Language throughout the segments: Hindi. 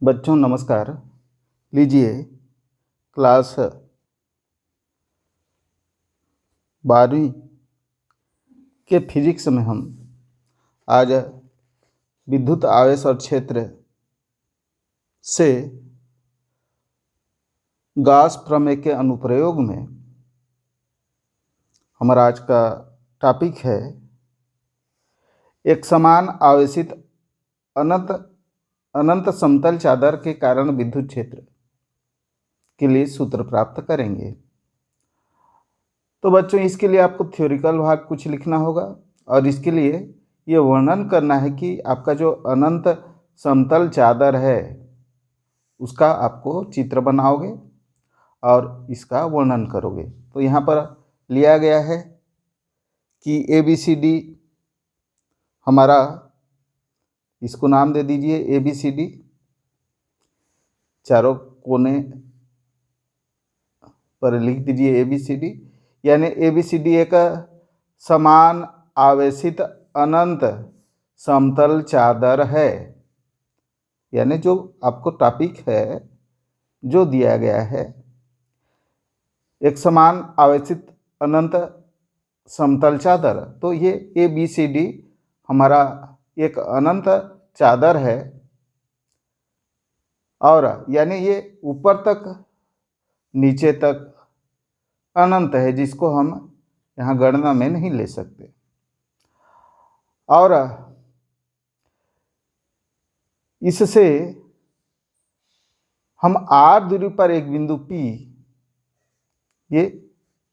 बच्चों नमस्कार। लीजिए क्लास 12वीं के फिजिक्स में हम आज विद्युत आवेश और क्षेत्र से गॉस प्रमेय के अनुप्रयोग में हमारा आज का टॉपिक है एक समान आवेशित अनंत अनंत समतल चादर के कारण विद्युत क्षेत्र के लिए सूत्र प्राप्त करेंगे। तो बच्चों इसके लिए आपको थ्योरिकल भाग कुछ लिखना होगा और इसके लिए ये वर्णन करना है कि आपका जो अनंत समतल चादर है उसका आपको चित्र बनाओगे और इसका वर्णन करोगे। तो यहाँ पर लिया गया है कि ABCD हमारा, इसको नाम दे दीजिए ABCD, चारों कोने पर लिख दीजिए ABCD, यानी ABCD एक समान आवेशित अनंत समतल चादर है। यानी जो आपको टॉपिक है जो दिया गया है एक समान आवेशित अनंत समतल चादर, तो ये ABCD हमारा एक अनंत चादर है और यानी ये ऊपर तक नीचे तक अनंत है, जिसको हम यहाँ गणना में नहीं ले सकते। और इससे हम R दूरी पर एक बिंदु P, ये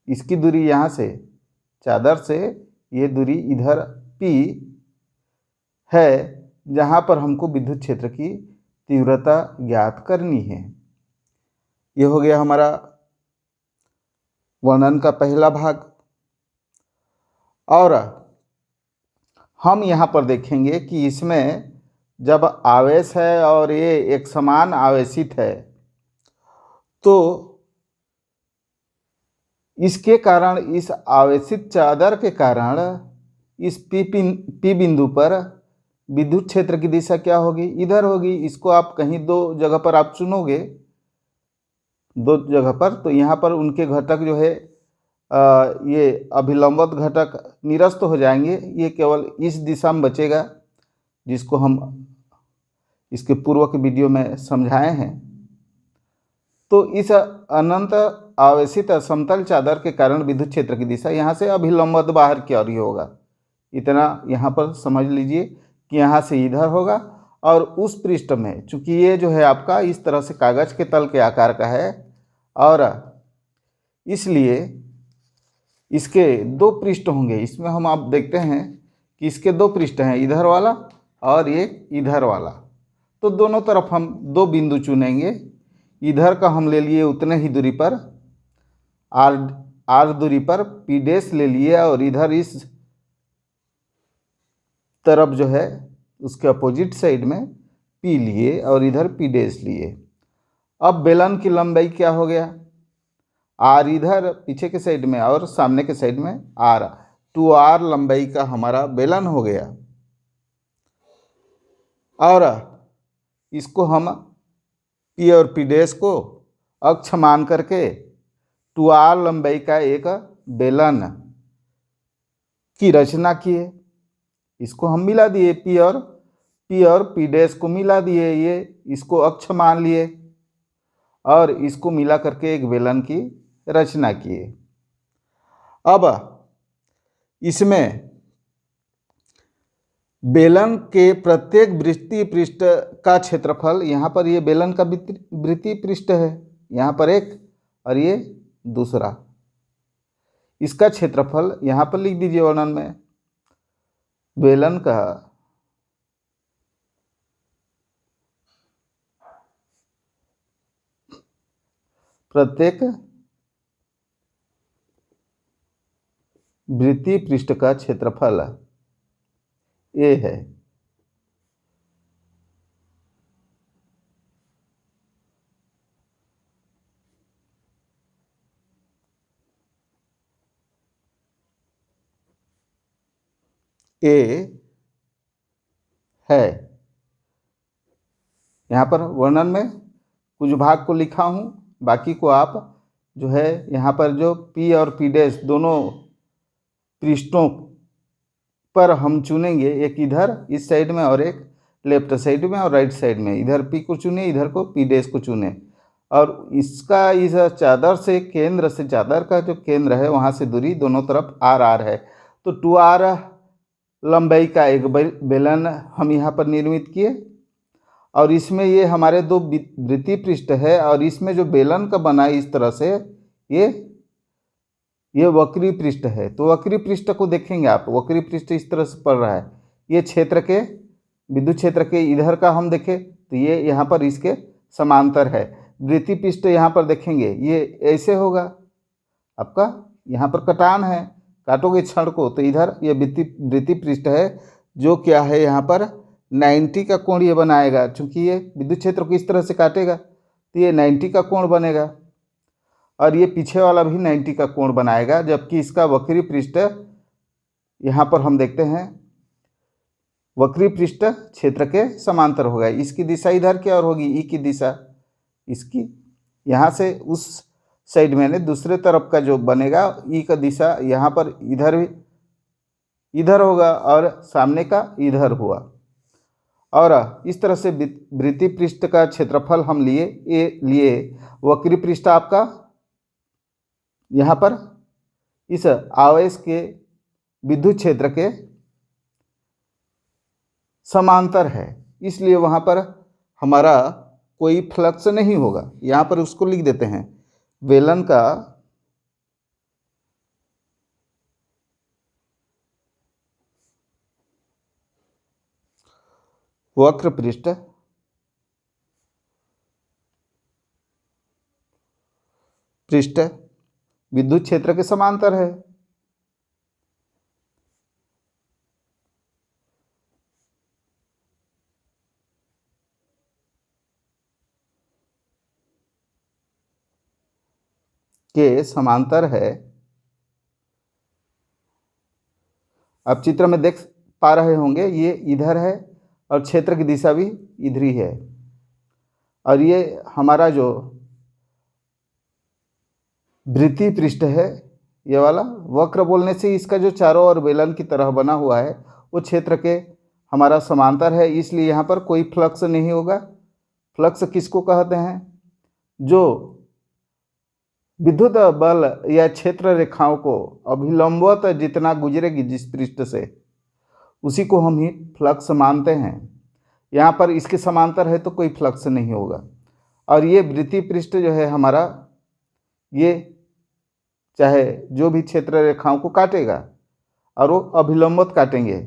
इसकी दूरी यहाँ से चादर से ये दूरी इधर P है, जहाँ पर हमको विद्युत क्षेत्र की तीव्रता ज्ञात करनी है। ये हो गया हमारा वर्णन का पहला भाग। और हम यहाँ पर देखेंगे कि इसमें जब आवेश है और ये एक समान आवेशित है तो इसके कारण, इस आवेशित चादर के कारण इस P बिंदु पर विद्युत क्षेत्र की दिशा क्या होगी? इधर होगी। इसको आप कहीं दो जगह पर आप चुनोगे, दो जगह पर, तो यहाँ पर उनके घटक जो है ये अभिलंबवत घटक निरस्त हो जाएंगे। ये केवल इस दिशा में बचेगा, जिसको हम इसके पूर्व के वीडियो में समझाए हैं। तो इस अनंत आवेशित समतल चादर के कारण विद्युत क्षेत्र की दिशा यहाँ से अभिलंबवत बाहर की ओर ही होगा। इतना यहाँ पर समझ लीजिए कि यहाँ से इधर होगा और उस पृष्ठ में, चूंकि ये जो है आपका इस तरह से कागज के तल के आकार का है और इसलिए इसके दो पृष्ठ होंगे। इसमें हम आप देखते हैं कि इसके दो पृष्ठ हैं, इधर वाला और ये इधर वाला। तो दोनों तरफ हम दो बिंदु चुनेंगे। इधर का हम ले लिए उतने ही दूरी पर R दूरी पर P डैश ले लिए और इधर इस तरफ जो है उसके अपोजिट साइड में P लिए और इधर P डैश लिए। अब बेलन की लंबाई क्या हो गया? R इधर पीछे के साइड में और सामने के साइड में R, 2R लंबाई का हमारा बेलन हो गया। और इसको हम P और P डैश को अक्ष मान करके 2R लंबाई का एक बेलन की रचना किए। इसको हम मिला दिए, P और P डैश को मिला दिए, ये इसको अक्ष मान लिए और इसको मिला करके एक बेलन की रचना किए। अब इसमें बेलन के प्रत्येक वृत्तीय पृष्ठ का क्षेत्रफल, यहाँ पर ये बेलन का वृत्तीय पृष्ठ है, यहाँ पर एक और ये दूसरा, इसका क्षेत्रफल यहाँ पर लिख दीजिए वर्णन में। बेलन का प्रत्येक वृत्तीय पृष्ठ का क्षेत्रफल A है। A है यहाँ पर वर्णन में कुछ भाग को लिखा हूँ, बाकी को आप जो है यहाँ पर जो P और P डैश दोनों पृष्ठों पर हम चुनेंगे, एक इधर इस साइड में और एक लेफ्ट साइड में और राइट साइड में। इधर P को चुने, इधर को P डैश को चुने, और इसका इस चादर से केंद्र से, चादर का जो केंद्र है वहाँ से दूरी दोनों तरफ R है। तो 2R लंबाई का एक बेलन हम यहाँ पर निर्मित किए, और इसमें ये हमारे दो वृत्तीय पृष्ठ है, और इसमें जो बेलन का बना इस तरह से ये वक्री पृष्ठ है। तो वक्री पृष्ठ को देखेंगे आप, वक्री पृष्ठ इस तरह से पड़ रहा है। ये क्षेत्र के, विद्युत क्षेत्र के इधर का हम देखें तो ये यहाँ पर इसके समांतर है। वृत्तीय पृष्ठ यहाँ पर देखेंगे ये ऐसे होगा, आपका यहाँ पर कटान है, काटोगे छड़ को तो इधर ये वृत्तीय पृष्ठ है, जो क्या है यहाँ पर 90 का कोण ये बनाएगा। चूंकि ये विद्युत क्षेत्र को इस तरह से काटेगा तो ये 90 का कोण बनेगा, और ये पीछे वाला भी 90 का कोण बनाएगा, जबकि इसका वक्री पृष्ठ यहाँ पर हम देखते हैं वक्री पृष्ठ क्षेत्र के समांतर होगा। इसकी दिशा इधर की और होगी, ई की दिशा इसकी, यहाँ से उस साइड में दूसरे तरफ का जो बनेगा ई का दिशा यहाँ पर इधर होगा और सामने का इधर हुआ। और इस तरह से वृत्तीय पृष्ठ का क्षेत्रफल हम लिए वक्री पृष्ठ आपका यहाँ पर इस आवेश के विद्युत क्षेत्र के समांतर है, इसलिए वहाँ पर हमारा कोई फ्लक्स नहीं होगा। यहाँ पर उसको लिख देते हैं, बेलन का वक्र पृष्ठ विद्युत क्षेत्र के समांतर है। के समांतर है। आप चित्र में देख पा रहे होंगे, ये इधर है और क्षेत्र की दिशा भी इधर ही है, और ये हमारा जो वृत्तीय पृष्ठ है ये वाला, वक्र बोलने से इसका जो चारों ओर बेलन की तरह बना हुआ है वो क्षेत्र के हमारा समांतर है, इसलिए यहाँ पर कोई फ्लक्स नहीं होगा। फ्लक्स किसको कहते हैं? जो विद्युत बल या क्षेत्र रेखाओं को अभिलंबवत जितना गुजरेगी जिस पृष्ठ से, उसी को हम ही फ्लक्स मानते हैं। यहाँ पर इसके समांतर है तो कोई फ्लक्स नहीं होगा। और ये वृत्तीय पृष्ठ जो है हमारा, ये चाहे जो भी क्षेत्र रेखाओं को काटेगा और वो अभिलंबवत काटेंगे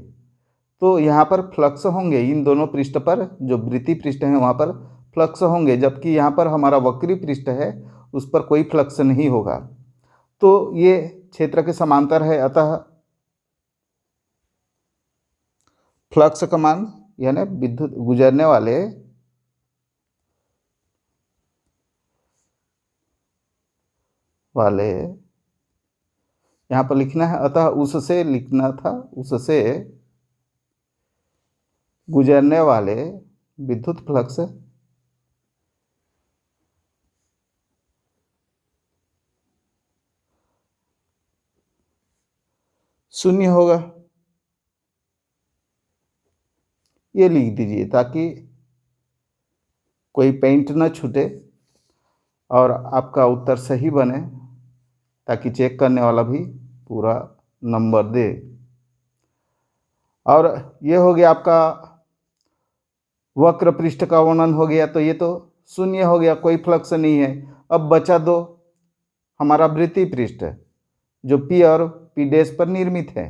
तो यहाँ पर फ्लक्स होंगे। इन दोनों पृष्ठ पर जो वृत्तीय पृष्ठ हैं वहाँ पर फ्लक्स होंगे, जबकि यहाँ पर हमारा वक्री पृष्ठ है उस पर कोई फ्लक्स नहीं होगा। तो ये क्षेत्र के समांतर है, अतः फ्लक्स का मान यानी विद्युत गुजरने वाले यहाँ पर लिखना है, अतः उससे लिखना था, उससे गुजरने वाले विद्युत फ्लक्स शून्य होगा। ये लिख दीजिए ताकि कोई पेंट न छूटे और आपका उत्तर सही बने, ताकि चेक करने वाला भी पूरा नंबर दे। और ये हो गया आपका वक्र पृष्ठ का वर्णन हो गया, तो ये तो शून्य हो गया, कोई फ्लक्स नहीं है। अब बचा दो हमारा वृत्तीय पृष्ठ जो P और P डैश पर निर्मित है।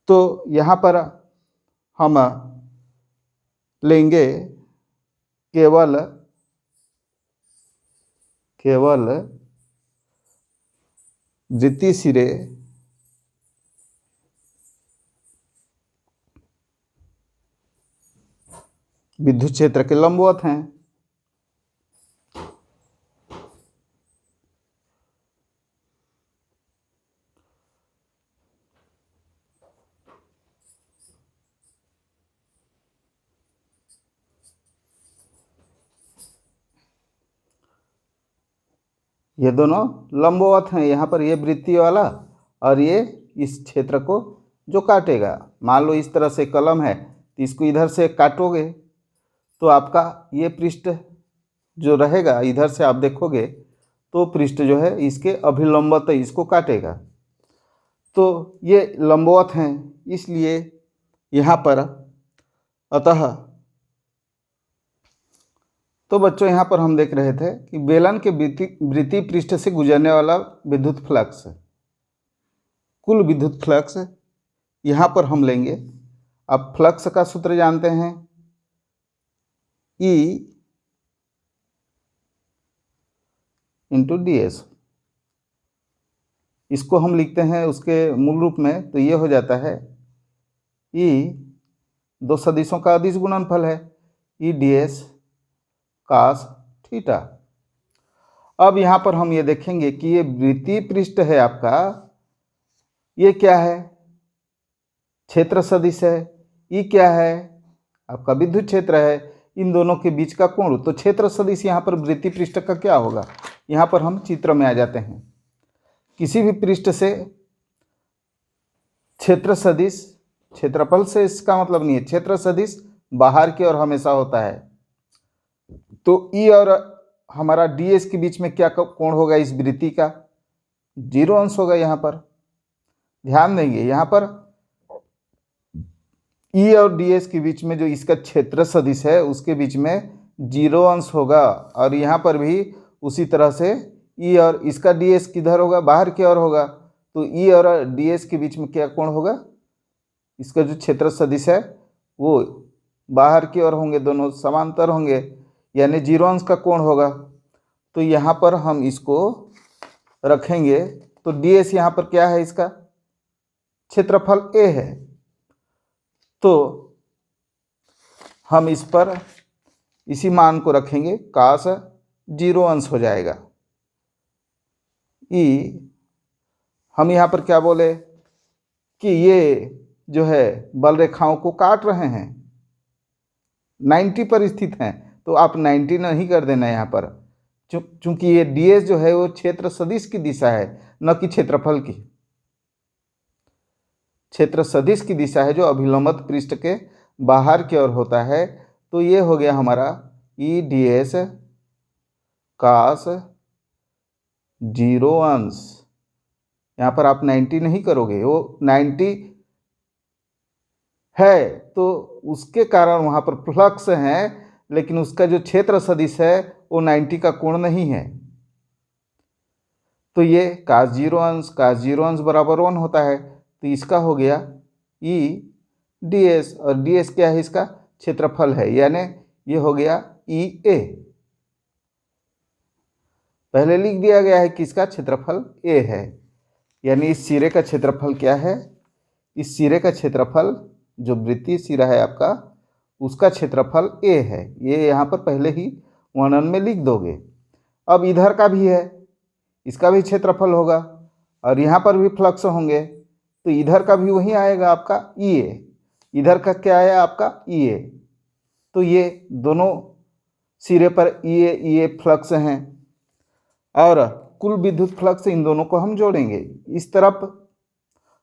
तो यहाँ पर हम लेंगे केवल वृत्तीय सिरे विद्युत क्षेत्र के लंबवत हैं। ये दोनों लंबवत हैं, यहाँ पर ये वृत्तीय वाला और ये इस क्षेत्र को जो काटेगा। मान लो इस तरह से कलम है तो इसको इधर से काटोगे तो आपका ये पृष्ठ जो रहेगा, इधर से आप देखोगे तो पृष्ठ जो है इसके अभिलंबत इसको काटेगा। तो ये लंबवत हैं, इसलिए यहाँ पर अतः तो बच्चों यहाँ पर हम देख रहे थे कि बेलन के वृत्तीय पृष्ठ से गुजरने वाला विद्युत फ्लक्स, कुल विद्युत फ्लक्स यहाँ पर हम लेंगे। अब फ्लक्स का सूत्र जानते हैं, E इंटू ds। इसको हम लिखते हैं उसके मूल रूप में, तो ये हो जाता है E, दो सदिशों का अदिश गुणनफल है, E ds cos थीटा। अब यहाँ पर हम ये देखेंगे कि ये वृत्तीय पृष्ठ है आपका, ये क्या है, क्षेत्र सदिश है। ई क्या है, आपका विद्युत क्षेत्र है। इन दोनों के बीच का कोण, तो क्षेत्र सदिश यहाँ पर वृत्तीय पृष्ठ का क्या होगा। यहाँ पर हम चित्र में आ जाते हैं। किसी भी पृष्ठ से क्षेत्र सदिश, क्षेत्रफल से इसका मतलब नहीं है, क्षेत्र सदिश बाहर की ओर हमेशा होता है। तो ई और हमारा ds के बीच में क्या कोण होगा, इस वृत्ति का 0 अंश होगा। यहाँ पर ध्यान देंगे, यहाँ पर ई और ds के बीच में जो इसका क्षेत्र सदिश है उसके बीच में 0 अंश होगा। और यहाँ पर भी उसी तरह से ई और इसका ds किधर होगा, बाहर की ओर होगा। तो ई और ds के बीच में क्या कोण होगा, इसका जो क्षेत्र सदिश है वो बाहर की ओर होंगे, दोनों समांतर होंगे, यानी 0 अंश का कोण होगा। तो यहाँ पर हम इसको रखेंगे, तो ds यहाँ पर क्या है, इसका क्षेत्रफल a है। तो हम इस पर इसी मान को रखेंगे, cos 0 अंश हो जाएगा। ई हम यहाँ पर क्या बोले कि ये जो है बल रेखाओं को काट रहे हैं, 90 पर स्थित हैं, तो आप 90 नहीं कर देना यहाँ पर, चूंकि ये ds जो है वो क्षेत्र सदिश की दिशा है, न कि क्षेत्रफल की। क्षेत्र सदिश की दिशा है जो अभिलंबित पृष्ठ के बाहर की ओर होता है। तो ये हो गया हमारा ई ds cos 0 अंश। यहाँ पर आप 90 नहीं करोगे, वो 90 है तो उसके कारण वहाँ पर फ्लक्स है, लेकिन उसका जो क्षेत्र सदिश है वो 90 का कोण नहीं है। तो ये cos 0 अंश बराबर 1 होता है। तो इसका हो गया ई ds, और ds क्या है, इसका क्षेत्रफल है, यानी ये हो गया ई ए। पहले लिख दिया गया है कि इसका क्षेत्रफल a है, यानी इस सिरे का क्षेत्रफल क्या है, इस सिरे का क्षेत्रफल जो वृत्तीय सिरा है आपका, उसका क्षेत्रफल a है। ये यहाँ पर पहले ही वर्णन में लिख दोगे। अब इधर का भी है, इसका भी क्षेत्रफल होगा, और यहाँ पर भी फ्लक्स होंगे, तो इधर का भी वही आएगा आपका ई ए। इधर का क्या आया आपका ई ए। तो ये दोनों सिरे पर ई ए फ्लक्स हैं, और कुल विद्युत फ्लक्स इन दोनों को हम जोड़ेंगे, इस तरफ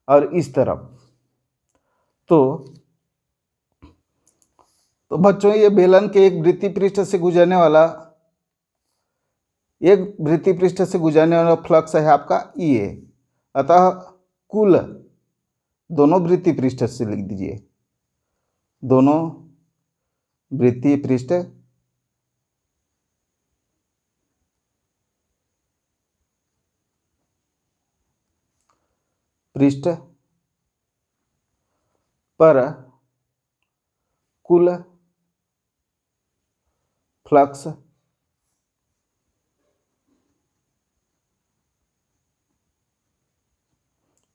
और इस तरफ। तो बच्चों ये बेलन के एक वृत्तीय पृष्ठ से गुजरने वाला फ्लक्स है आपका ई ए। अतः कुल दोनों वृत्तीय पृष्ठ से लिख दीजिए, दोनों वृत्तीय पृष्ठ पर कुल फ्लक्स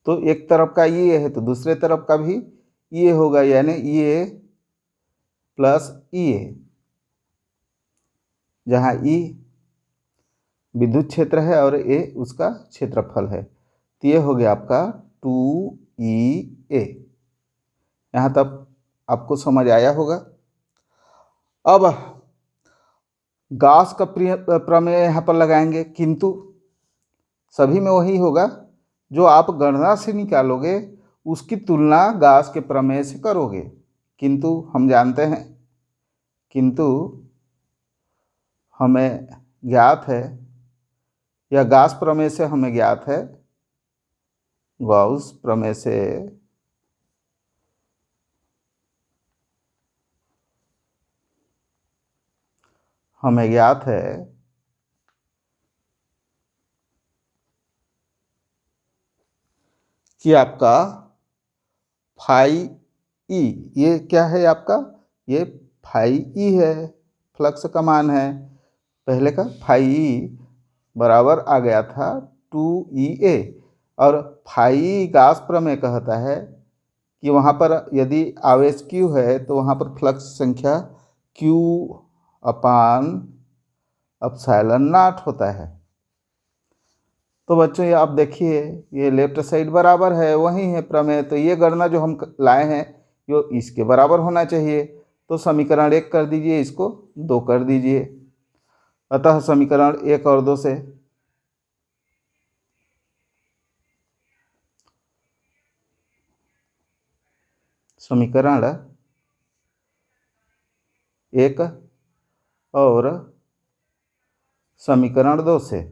तो एक तरफ का ये है तो दूसरे तरफ का भी ये होगा, यानी ये प्लस ये, जहाँ ई विद्युत क्षेत्र है और ए उसका क्षेत्रफल है। तो ये हो गया आपका 2EA। यहाँ तक आपको समझ आया होगा। अब गॉस का प्रमेय यहाँ पर लगाएंगे, किंतु सभी में वही होगा, जो आप गणना से निकालोगे उसकी तुलना गास के प्रमेय से करोगे। किंतु हम जानते हैं, किंतु हमें ज्ञात है, या गास प्रमेय से हमें ज्ञात है, गॉस प्रमेय से हमें ज्ञात है कि आपका फाई ई, ये क्या है आपका, ये फाई ई है, फ्लक्स का मान है। पहले का फाई ई बराबर आ गया था 2EA, और फाई गास प्रमेय कहता है कि वहाँ पर यदि आवेश Q है तो वहाँ पर फ्लक्स संख्या Q अपान एप्सिलॉन नॉट होता है। तो बच्चों ये आप देखिए, ये लेफ्ट साइड बराबर है, वही है प्रमेय, तो ये गणना जो हम लाए हैं ये इसके बराबर होना चाहिए। तो समीकरण 1 कर दीजिए, इसको 2 कर दीजिए। अतः समीकरण 1 और 2 से समीकरण 1 और समीकरण 2 से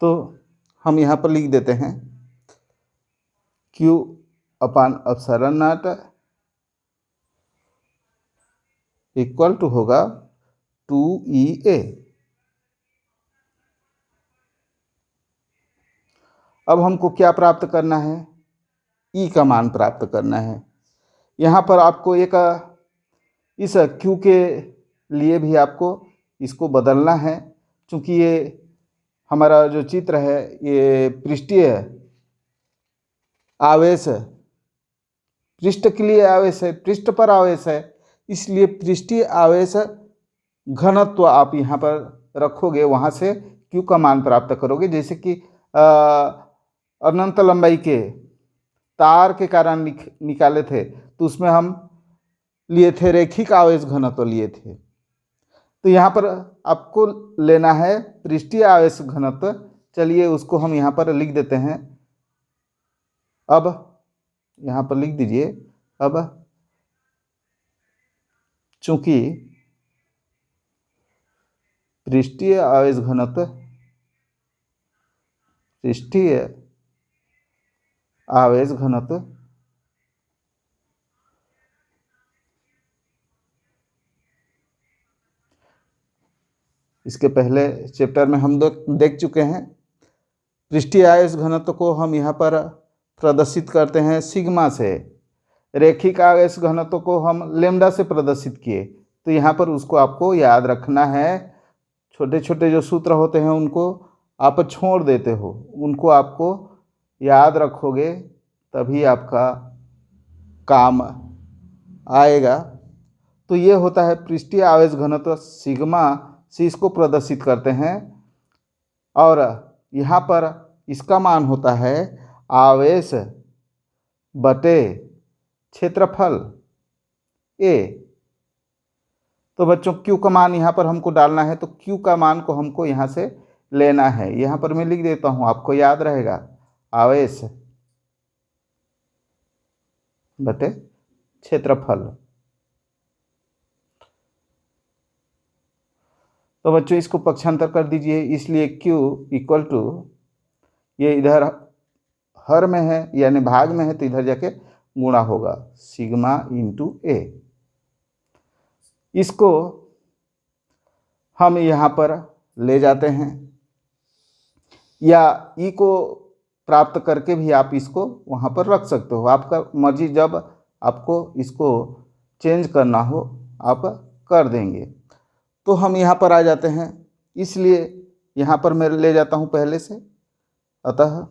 तो हम यहाँ पर लिख देते हैं Q अपान एप्सिलॉन नॉट इक्वल टू होगा 2EA। अब हमको क्या प्राप्त करना है, E का मान प्राप्त करना है। यहाँ पर आपको एक इस Q के लिए भी आपको इसको बदलना है, क्योंकि ये हमारा जो चित्र है ये पृष्ठीय आवेश, पृष्ठ के लिए आवेश है, पृष्ठ पर आवेश है, इसलिए पृष्ठीय आवेश घनत्व आप यहाँ पर रखोगे, वहाँ से Q का मान प्राप्त करोगे। जैसे कि अनंत लंबाई के तार के कारण निकाले थे, तो उसमें हम लिए थे रैखिक आवेश घनत्व लिए थे। तो यहाँ पर आपको लेना है पृष्ठीय आवेश घनत्व। चलिए उसको हम यहाँ पर लिख देते हैं। अब यहाँ पर लिख दीजिए। अब चूंकि पृष्ठीय आवेश घनत्व, पृष्ठीय आवेश घनत्व इसके पहले चैप्टर में हम देख चुके हैं। पृष्ठीय आवेश घनत्व को हम यहाँ पर प्रदर्शित करते हैं सिग्मा से, रैखिक आवेश घनत्व को हम लेम्डा से प्रदर्शित किए। तो यहाँ पर उसको आपको याद रखना है। छोटे छोटे जो सूत्र होते हैं उनको आप छोड़ देते हो, उनको आपको याद रखोगे तभी आपका काम आएगा। तो ये होता है पृष्ठीय आवेश घनत्व, सिग्मा से इसको प्रदर्शित करते हैं। और यहाँ पर इसका मान होता है आवेश बटे क्षेत्रफल A। तो बच्चों Q का मान यहाँ पर हमको डालना है, तो Q का मान को हमको यहाँ से लेना है। यहाँ पर मैं लिख देता हूँ, आपको याद रहेगा, आवेश बटे क्षेत्रफल। तो बच्चों इसको पक्षांतर कर दीजिए, इसलिए Q इक्वल टू, ये इधर हर में है यानी भाग में है तो इधर जाके गुणा होगा, सिग्मा इंटू A। इसको हम यहाँ पर ले जाते हैं, या E को प्राप्त करके भी आप इसको वहाँ पर रख सकते हो, आपका मर्जी। जब आपको इसको चेंज करना हो आप कर देंगे। तो हम यहाँ पर आ जाते हैं, इसलिए यहाँ पर मैं ले जाता हूँ पहले से। अतः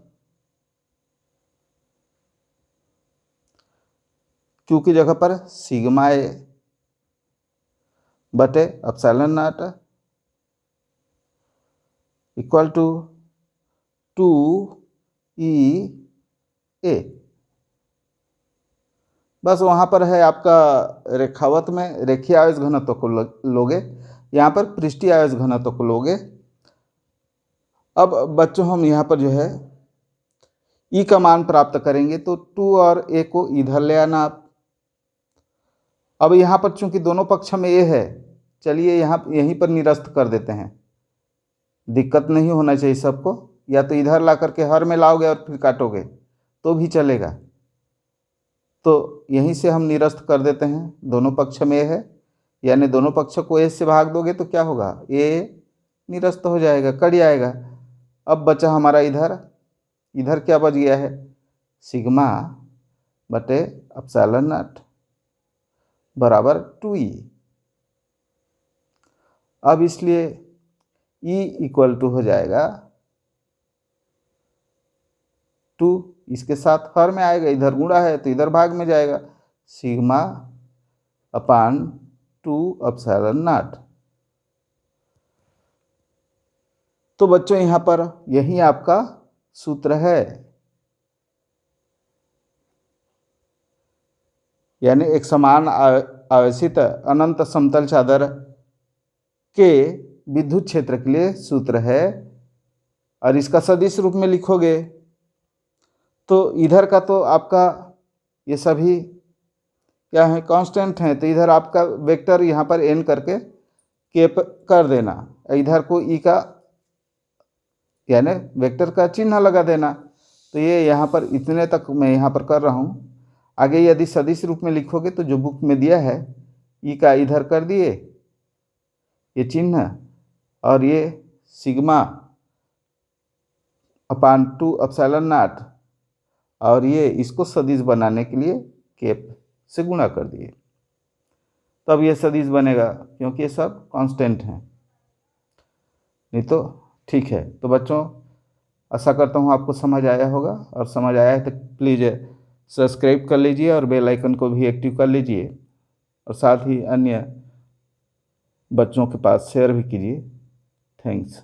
Q की जगह पर सिग्मा A बटे epsilon not equal to 2EA। बस वहाँ पर है आपका रेखावत में रेखीय आवेश घनत्व को लोगे, यहाँ पर पृष्ठीय आवेश घनत्व को लोगे। अब बच्चों हम यहाँ पर जो है ई का मान प्राप्त करेंगे, तो 2 और ए को इधर ले आना आप। अब यहाँ पर चूंकि दोनों पक्ष में ए है, चलिए यहाँ यहीं पर निरस्त कर देते हैं, दिक्कत नहीं होना चाहिए सबको। या तो इधर ला करके हर में लाओगे और फिर काटोगे तो भी चलेगा, तो यहीं से हम निरस्त कर देते हैं। दोनों पक्ष में ए है, यानी दोनों पक्ष को ए से भाग दोगे तो क्या होगा, ए निरस्त हो जाएगा, कट जाएगा। अब बचा हमारा इधर, इधर क्या बच गया है, सिग्मा बटे एप्सिलॉन नॉट बराबर 2e। अब इसलिए E इक्वल टू हो जाएगा 2, इसके साथ हर में आएगा, इधर गुणा है तो इधर भाग में जाएगा, सिग्मा अपान 2 एप्सिलॉन नॉट। तो बच्चों यहाँ पर यही आपका सूत्र है, यानी एक समान आवेशित अनंत समतल चादर के विद्युत क्षेत्र के लिए सूत्र है। और इसका सदिश रूप में लिखोगे तो इधर का तो आपका ये सभी क्या है, कांस्टेंट हैं, तो इधर आपका वेक्टर यहाँ पर n करके केप कर देना, इधर को ई का यानी वेक्टर का चिन्ह लगा देना। तो ये यहाँ पर इतने तक मैं यहाँ पर कर रहा हूँ। आगे यदि सदिश रूप में लिखोगे तो जो बुक में दिया है, ई का इधर कर दिए ये चिन्ह, और ये सिग्मा अपान 2 एप्सिलॉन नॉट, और ये इसको सदिश बनाने के लिए केप से गुणा कर दिए, तब ये सदिश बनेगा, क्योंकि ये सब कांस्टेंट हैं, नहीं तो ठीक है। तो बच्चों आशा करता हूँ आपको समझ आया होगा, और समझ आया है तो प्लीज़ सब्सक्राइब कर लीजिए और बेल आइकन को भी एक्टिव कर लीजिए, और साथ ही अन्य बच्चों के पास शेयर भी कीजिए। थैंक्स।